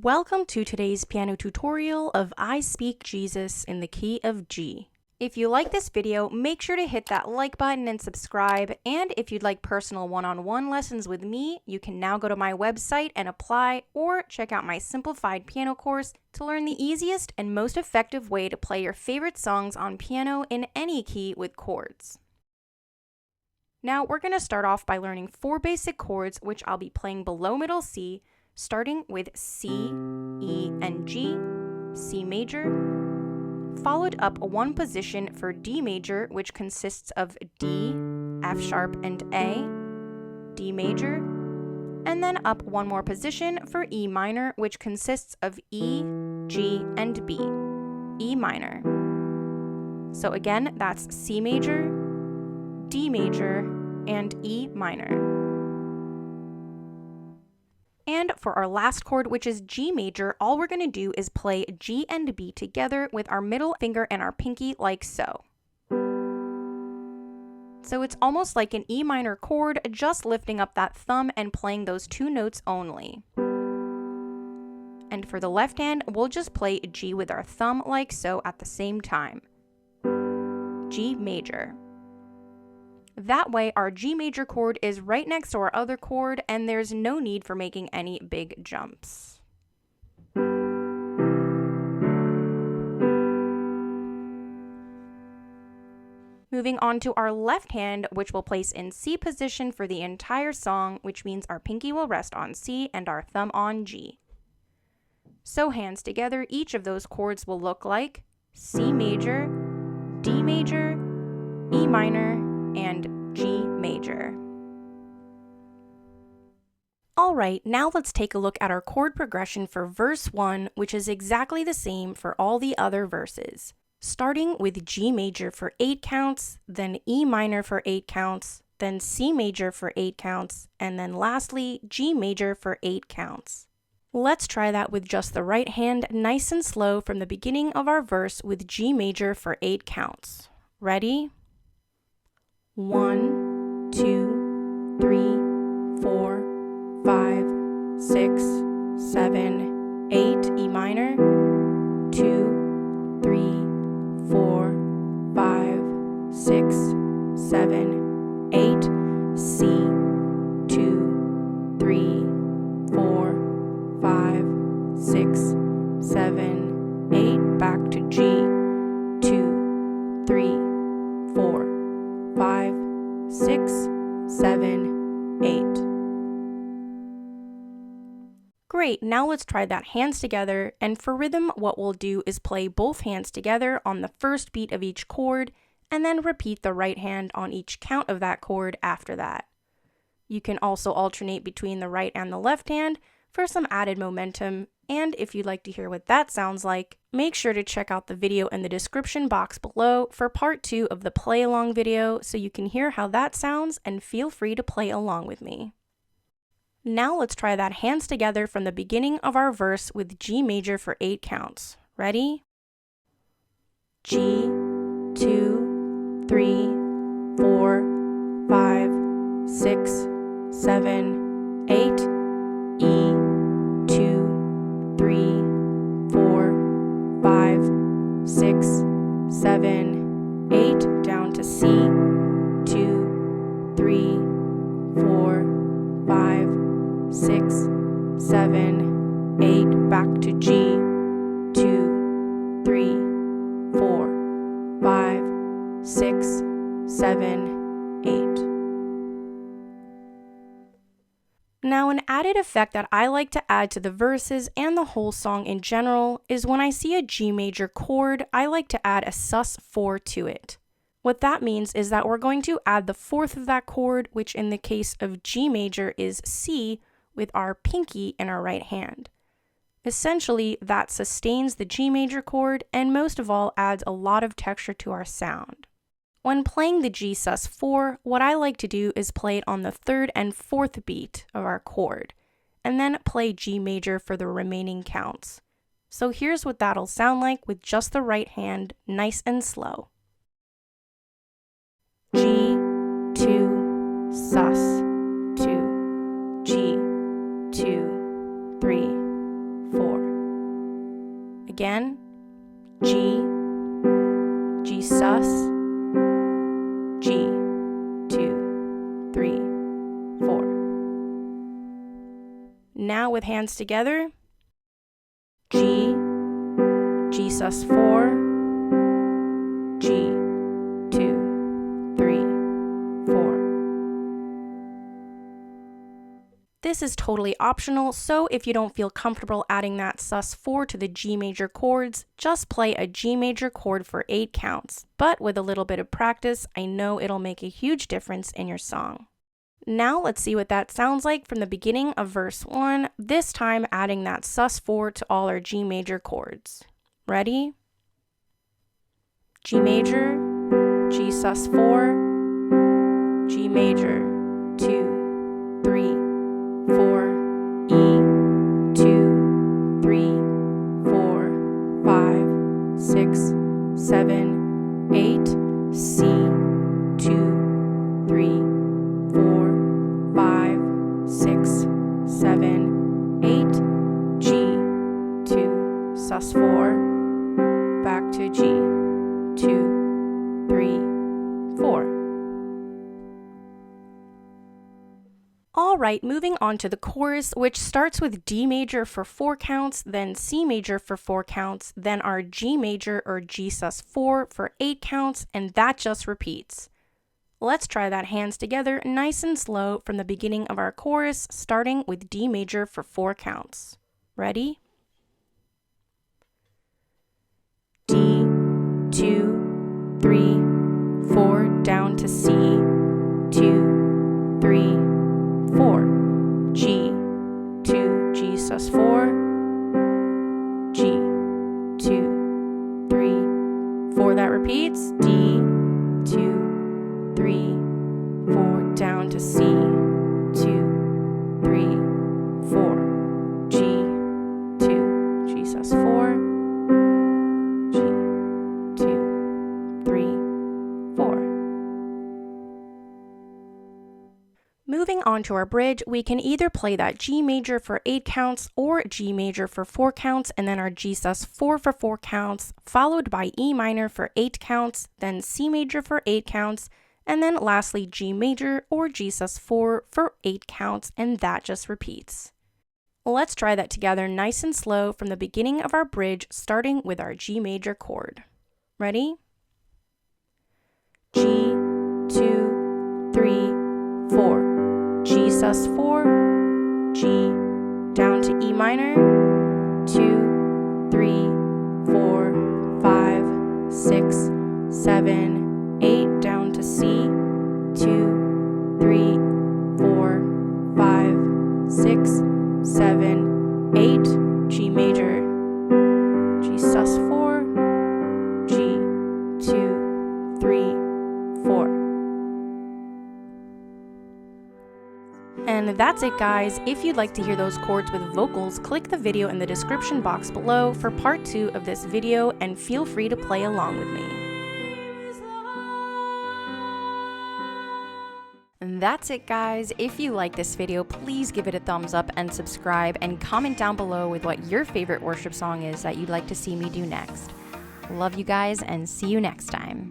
Welcome to today's piano tutorial of I Speak Jesus in the key of G. If you like this video, make sure to hit that like button and subscribe, and if you'd like personal one-on-one lessons with me, you can now go to my website and apply, or check out my Simplified Piano course to learn the easiest and most effective way to play your favorite songs on piano in any key with chords. Now we're going to start off by learning 4 basic chords, which I'll be playing below middle C, starting with C, E, and G, C major, followed up 1 position for D major, which consists of D, F sharp, and A, D major, and then up 1 more position for E minor, which consists of E, G, and B, E minor. So again, that's C major, D major, and E minor. And for our last chord, which is G major, all we're going to do is play G and B together with our middle finger and our pinky like so. So it's almost like an E minor chord, just lifting up that thumb and playing those 2 notes only. And for the left hand, we'll just play G with our thumb like so at the same time. G major. That way, our G major chord is right next to our other chord, and there's no need for making any big jumps. Moving on to our left hand, which we'll place in C position for the entire song, which means our pinky will rest on C and our thumb on G. So hands together, each of those chords will look like C major, D major, E minor, and G major. Alright, now let's take a look at our chord progression for verse 1, which is exactly the same for all the other verses. Starting with G major for 8 counts, then E minor for 8 counts, then C major for 8 counts, and then lastly G major for 8 counts. Let's try that with just the right hand, nice and slow from the beginning of our verse with G major for 8 counts. Ready? 1, 2, 3, 4, 5, 6, 7, 8, E minor, 2, 3, 4, 5, 6, 7, 8, C, 2, 3, 4, 5, 6, 7, 8, back to G, 2, 3, 4, 5, 6, 7, 8. Great, now let's try that hands together, and for rhythm, what we'll do is play both hands together on the first beat of each chord, and then repeat the right hand on each count of that chord after that. You can also alternate between the right and the left hand for some added momentum, and if you'd like to hear what that sounds like, make sure to check out the video in the description box below for part 2 of the play along video so you can hear how that sounds and feel free to play along with me. Now let's try that hands together from the beginning of our verse with G major for 8 counts. Ready? G, 2, 3, 4, 5, 6, 7, 8, E, 2, 3, 4, 5, 6, 7, 8, down to C, 2, 3, 4, 5, 6, 7, 8, back to G, 2, 3, 4, 5, 6, 7, 8. Now, an added effect that I like to add to the verses and the whole song in general is when I see a G major chord, I like to add a sus4 to it. What that means is that we're going to add the 4th of that chord, which in the case of G major is C, with our pinky in our right hand. Essentially, that sustains the G major chord and most of all adds a lot of texture to our sound. When playing the G sus4, what I like to do is play it on the 3rd and 4th beat of our chord, and then play G major for the remaining counts. So here's what that'll sound like with just the right hand, nice and slow. G, 2, sus, 2, G, 2, 3, 4. Again, G, G sus, G, 2, 3, 4. Now with hands together, G, G sus 4, G, 2, 3, 4. This is totally optional, so if you don't feel comfortable adding that sus4 to the G major chords, just play a G major chord for 8 counts. But with a little bit of practice, I know it'll make a huge difference in your song. Now let's see what that sounds like from the beginning of verse 1, this time adding that sus4 to all our G major chords. Ready? G major, G sus4, G major, 2, 3, 4, E, 2, 3, 4, 5, 6, 7, 8, C, 2, 3, 4, 5, 6, 7, 8, G, 2, sus4, back to G, 2, 3, 4. Alright, moving on to the chorus, which starts with D major for 4 counts, then C major for 4 counts, then our G major or G sus4 for 8 counts, and that just repeats. Let's try that hands together nice and slow from the beginning of our chorus, starting with D major for 4 counts. Ready? D, 2, 3, 4, down to C, 2, 3, 4, G, 2, G sus4, G, 2, 3, 4, that repeats, D, 2, 3, 4, down to C, 2, 3, 4, G, 2, G sus4, G, 2, 3, 4. Moving on to our bridge, we can either play that G major for 8 counts or G major for 4 counts, and then our G sus4 for 4 counts, followed by E minor for 8 counts, then C major for 8 counts, and then lastly G major or G sus4 for 8 counts, and that just repeats. Let's try that together nice and slow from the beginning of our bridge, starting with our G major chord. Ready? G, 2, 3, 4. G sus4, G, down to E minor, 2, 3, 4, 5, 6, 7, 8, down to C, 2, 3, 4, 5, 6, 7, 8, G major, G sus4, G, 2, 3, 4. And that's it, guys. If you'd like to hear those chords with vocals, click the video in the description box below for part 2 of this video, and feel free to play along with me. And that's it, guys. If you like this video, please give it a thumbs up and subscribe, and comment down below with what your favorite worship song is that you'd like to see me do next. Love you guys, and see you next time.